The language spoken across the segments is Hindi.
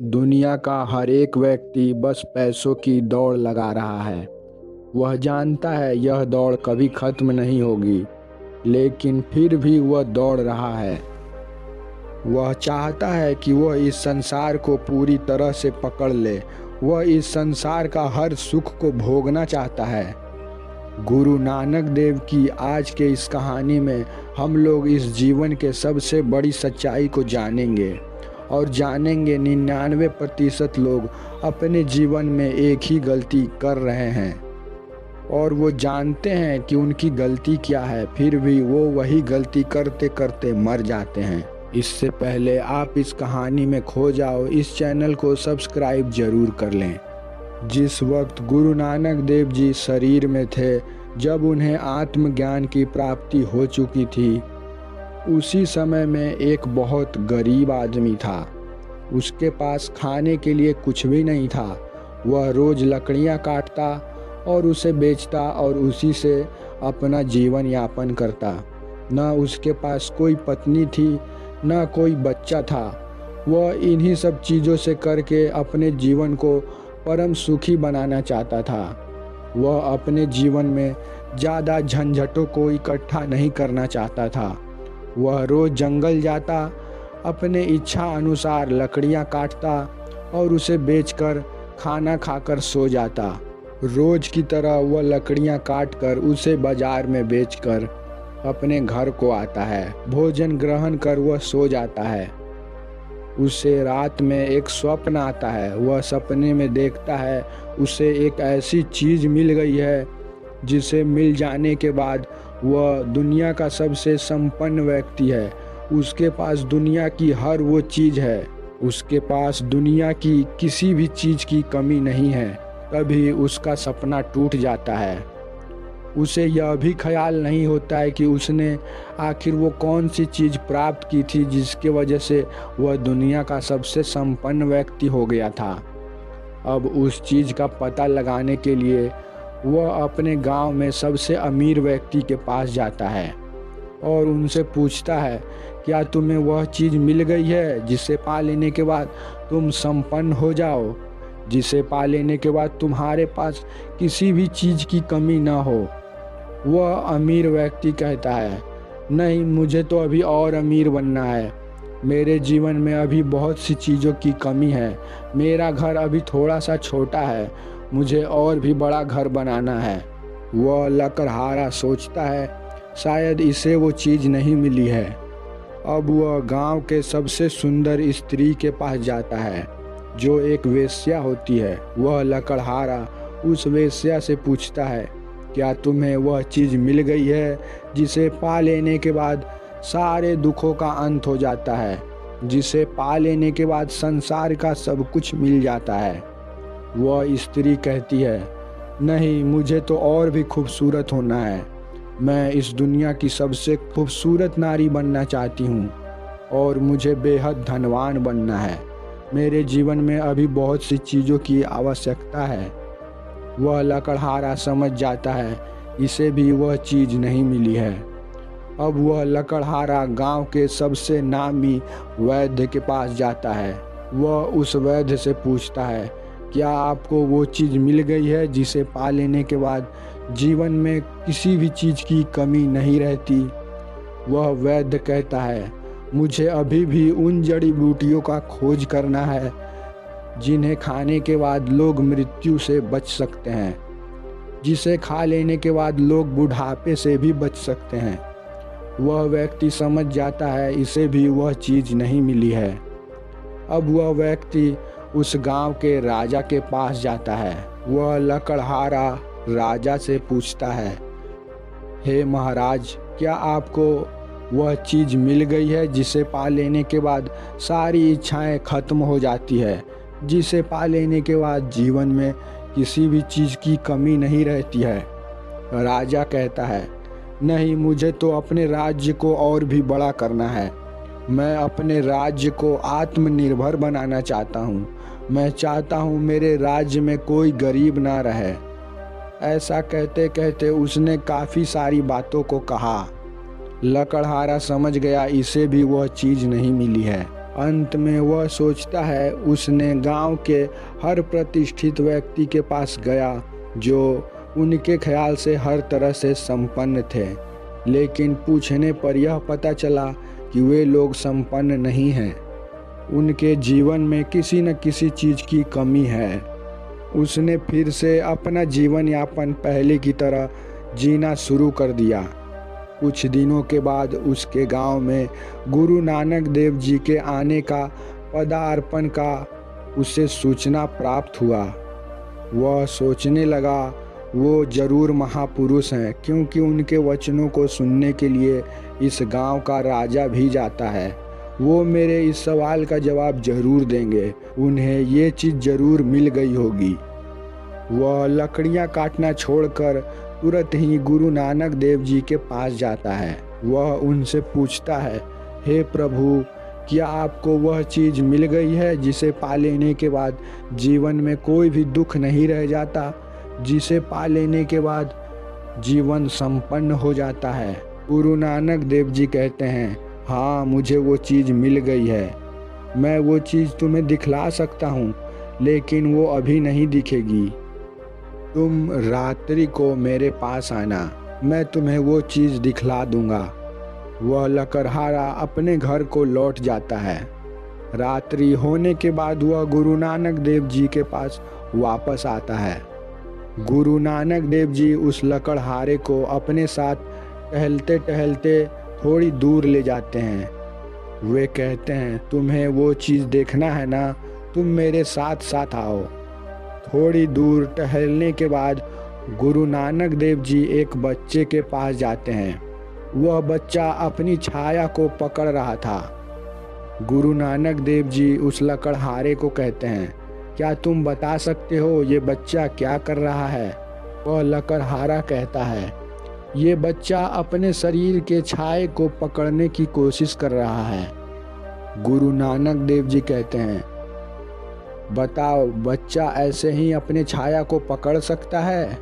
दुनिया का हर एक व्यक्ति बस पैसों की दौड़ लगा रहा है। वह जानता है यह दौड़ कभी खत्म नहीं होगी, लेकिन फिर भी वह दौड़ रहा है। वह चाहता है कि वह इस संसार को पूरी तरह से पकड़ ले। वह इस संसार का हर सुख को भोगना चाहता है। गुरु नानक देव की आज के इस कहानी में हम लोग इस जीवन के सबसे बड़ी सच्चाई को जानेंगे और जानेंगे 99% लोग अपने जीवन में एक ही गलती कर रहे हैं और वो जानते हैं कि उनकी गलती क्या है, फिर भी वो वही गलती करते करते मर जाते हैं। इससे पहले आप इस कहानी में खो जाओ, इस चैनल को सब्सक्राइब जरूर कर लें। जिस वक्त गुरु नानक देव जी शरीर में थे, जब उन्हें आत्मज्ञान की प्राप्ति हो चुकी थी, उसी समय में एक बहुत गरीब आदमी था। उसके पास खाने के लिए कुछ भी नहीं था। वह रोज लकड़ियां काटता और उसे बेचता और उसी से अपना जीवन यापन करता। न उसके पास कोई पत्नी थी, न कोई बच्चा था। वह इन्हीं सब चीज़ों से करके अपने जीवन को परम सुखी बनाना चाहता था। वह अपने जीवन में ज़्यादा झंझटों को इकट्ठा नहीं करना चाहता था। वह रोज़ जंगल जाता, अपने इच्छा अनुसार लकड़ियां काटता और उसे बेचकर खाना खाकर सो जाता। रोज़ की तरह वह लकड़ियां काटकर उसे बाजार में बेचकर अपने घर को आता है। भोजन ग्रहण कर वह सो जाता है। उसे रात में एक स्वप्न आता है। वह सपने में देखता है उसे एक ऐसी चीज़ मिल गई है जिसे मिल जाने के बाद वह दुनिया का सबसे संपन्न व्यक्ति है। उसके पास दुनिया की हर वो चीज़ है। उसके पास दुनिया की किसी भी चीज़ की कमी नहीं है। तभी उसका सपना टूट जाता है। उसे यह भी ख्याल नहीं होता है कि उसने आखिर वो कौन सी चीज़ प्राप्त की थी जिसके वजह से वह दुनिया का सबसे संपन्न व्यक्ति हो गया था। अब उस चीज़ का पता लगाने के लिए वह अपने गांव में सबसे अमीर व्यक्ति के पास जाता है और उनसे पूछता है, क्या तुम्हें वह चीज़ मिल गई है जिसे पा लेने के बाद तुम संपन्न हो जाओ, जिसे पा लेने के बाद तुम्हारे पास किसी भी चीज़ की कमी ना हो? वह अमीर व्यक्ति कहता है, नहीं, मुझे तो अभी और अमीर बनना है। मेरे जीवन में अभी बहुत सी चीज़ों की कमी है। मेरा घर अभी थोड़ा सा छोटा है, मुझे और भी बड़ा घर बनाना है। वह लकड़हारा सोचता है शायद इसे वो चीज़ नहीं मिली है। अब वह गांव के सबसे सुंदर स्त्री के पास जाता है जो एक वेश्या होती है। वह लकड़हारा उस वेश्या से पूछता है, क्या तुम्हें वह चीज़ मिल गई है जिसे पा लेने के बाद सारे दुखों का अंत हो जाता है, जिसे पा लेने के बाद संसार का सब कुछ मिल जाता है? वह स्त्री कहती है, नहीं, मुझे तो और भी खूबसूरत होना है। मैं इस दुनिया की सबसे खूबसूरत नारी बनना चाहती हूँ और मुझे बेहद धनवान बनना है। मेरे जीवन में अभी बहुत सी चीज़ों की आवश्यकता है। वह लकड़हारा समझ जाता है इसे भी वह चीज़ नहीं मिली है। अब वह लकड़हारा गांव के सबसे नामी वैद्य के पास जाता है। वह उस वैद्य से पूछता है, क्या आपको वो चीज़ मिल गई है जिसे पा लेने के बाद जीवन में किसी भी चीज़ की कमी नहीं रहती? वह वैद्य कहता है, मुझे अभी भी उन जड़ी बूटियों का खोज करना है जिन्हें खाने के बाद लोग मृत्यु से बच सकते हैं, जिसे खा लेने के बाद लोग बुढ़ापे से भी बच सकते हैं। वह व्यक्ति समझ जाता है इसे भी वह चीज़ नहीं मिली है। अब वह व्यक्ति उस गांव के राजा के पास जाता है। वह लकड़हारा राजा से पूछता है, हे महाराज, क्या आपको वह चीज़ मिल गई है जिसे पा लेने के बाद सारी इच्छाएं खत्म हो जाती है, जिसे पा लेने के बाद जीवन में किसी भी चीज़ की कमी नहीं रहती है? राजा कहता है, नहीं, मुझे तो अपने राज्य को और भी बड़ा करना है। मैं अपने राज्य को आत्मनिर्भर बनाना चाहता हूँ। मैं चाहता हूँ मेरे राज्य में कोई गरीब ना रहे। ऐसा कहते कहते उसने काफ़ी सारी बातों को कहा। लकड़हारा समझ गया इसे भी वह चीज़ नहीं मिली है। अंत में वह सोचता है उसने गांव के हर प्रतिष्ठित व्यक्ति के पास गया जो उनके ख्याल से हर तरह से संपन्न थे, लेकिन पूछने पर यह पता चला कि वे लोग संपन्न नहीं हैं। उनके जीवन में किसी न किसी चीज़ की कमी है। उसने फिर से अपना जीवन यापन पहले की तरह जीना शुरू कर दिया। कुछ दिनों के बाद उसके गांव में गुरु नानक देव जी के आने का पदार्पण का उसे सूचना प्राप्त हुआ। वह सोचने लगा वो जरूर महापुरुष हैं, क्योंकि उनके वचनों को सुनने के लिए इस गांव का राजा भी जाता है। वो मेरे इस सवाल का जवाब जरूर देंगे, उन्हें ये चीज़ जरूर मिल गई होगी। वह लकड़ियाँ काटना छोड़कर तुरंत ही गुरु नानक देव जी के पास जाता है। वह उनसे पूछता है, हे प्रभु, क्या आपको वह चीज़ मिल गई है जिसे पा लेने के बाद जीवन में कोई भी दुख नहीं रह जाता, जिसे पा लेने के बाद जीवन संपन्न हो जाता है? गुरु नानक देव जी कहते हैं, हाँ, मुझे वो चीज़ मिल गई है। मैं वो चीज़ तुम्हें दिखला सकता हूँ, लेकिन वो अभी नहीं दिखेगी। तुम रात्रि को मेरे पास आना, मैं तुम्हें वो चीज़ दिखला दूंगा। वह लकड़हारा अपने घर को लौट जाता है। रात्रि होने के बाद वह गुरु नानक देव जी के पास वापस आता है। गुरु नानक देव जी उस लकड़हारे को अपने साथ टहलते टहलते थोड़ी दूर ले जाते हैं। वे कहते हैं, तुम्हें वो चीज़ देखना है ना, तुम मेरे साथ साथ आओ। थोड़ी दूर टहलने के बाद गुरु नानक देव जी एक बच्चे के पास जाते हैं। वह बच्चा अपनी छाया को पकड़ रहा था। गुरु नानक देव जी उस लकड़हारे को कहते हैं, क्या तुम बता सकते हो ये बच्चा क्या कर रहा है? वह लकड़हारा कहता है, ये बच्चा अपने शरीर के छाये को पकड़ने की कोशिश कर रहा है। गुरु नानक देव जी कहते हैं, बताओ, बच्चा ऐसे ही अपने छाया को पकड़ सकता है?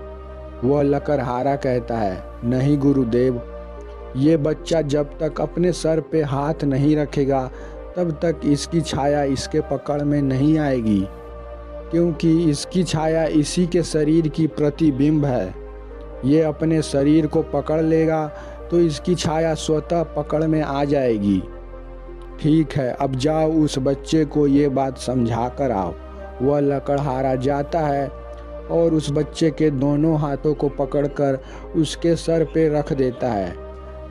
वह लकड़हारा कहता है, नहीं गुरुदेव, ये बच्चा जब तक अपने सर पे हाथ नहीं रखेगा तब तक इसकी छाया इसके पकड़ में नहीं आएगी, क्योंकि इसकी छाया इसी के शरीर की प्रतिबिंब है। ये अपने शरीर को पकड़ लेगा तो इसकी छाया स्वतः पकड़ में आ जाएगी। ठीक है, अब जाओ उस बच्चे को ये बात समझा कर आओ। वह लकड़हारा जाता है और उस बच्चे के दोनों हाथों को पकड़कर उसके सर पे रख देता है।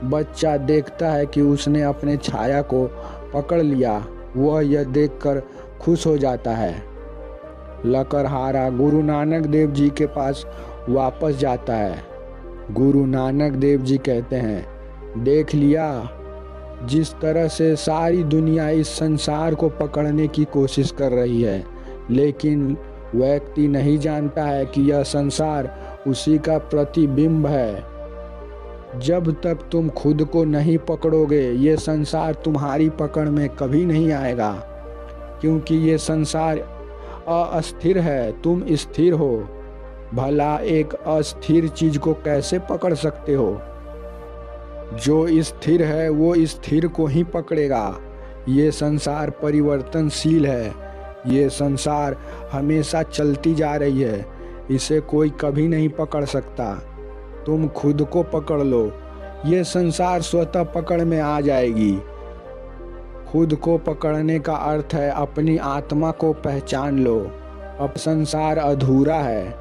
बच्चा देखता है कि उसने अपने छाया को पकड़ लिया। वह यह देखकर खुश हो जाता है। लकड़हारा गुरु नानक देव जी के पास वापस जाता है। गुरु नानक देव जी कहते हैं, देख लिया, जिस तरह से सारी दुनिया इस संसार को पकड़ने की कोशिश कर रही है, लेकिन व्यक्ति नहीं जानता है कि यह संसार उसी का प्रतिबिंब है। जब तक तुम खुद को नहीं पकड़ोगे, ये संसार तुम्हारी पकड़ में कभी नहीं आएगा, क्योंकि ये संसार अस्थिर है, तुम स्थिर हो। भला एक अस्थिर चीज को कैसे पकड़ सकते हो? जो स्थिर है वो स्थिर को ही पकड़ेगा। ये संसार परिवर्तनशील है, ये संसार हमेशा चलती जा रही है, इसे कोई कभी नहीं पकड़ सकता। तुम खुद को पकड़ लो, ये संसार स्वतः पकड़ में आ जाएगी। खुद को पकड़ने का अर्थ है अपनी आत्मा को पहचान लो। अब संसार अधूरा है,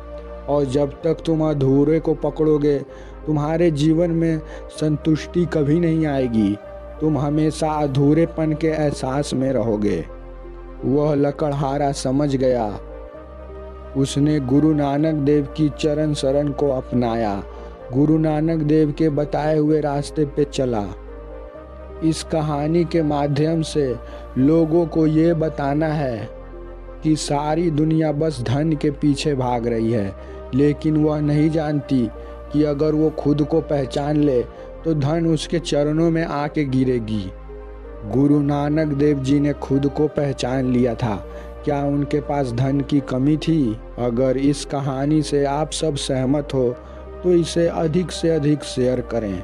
और जब तक तुम अधूरे को पकड़ोगे तुम्हारे जीवन में संतुष्टि कभी नहीं आएगी। तुम हमेशा अधूरेपन के एहसास में रहोगे। वह लकड़हारा समझ गया। उसने गुरु नानक देव की चरण शरण को अपनाया, गुरु नानक देव के बताए हुए रास्ते पे चला। इस कहानी के माध्यम से लोगों को ये बताना है कि सारी दुनिया बस धन के पीछे भाग रही है, लेकिन वह नहीं जानती कि अगर वो खुद को पहचान ले तो धन उसके चरणों में आके गिरेगी। गुरु नानक देव जी ने खुद को पहचान लिया था। क्या उनके पास धन की कमी थी? अगर इस कहानी से आप सब सहमत हो तो इसे अधिक से अधिक शेयर करें।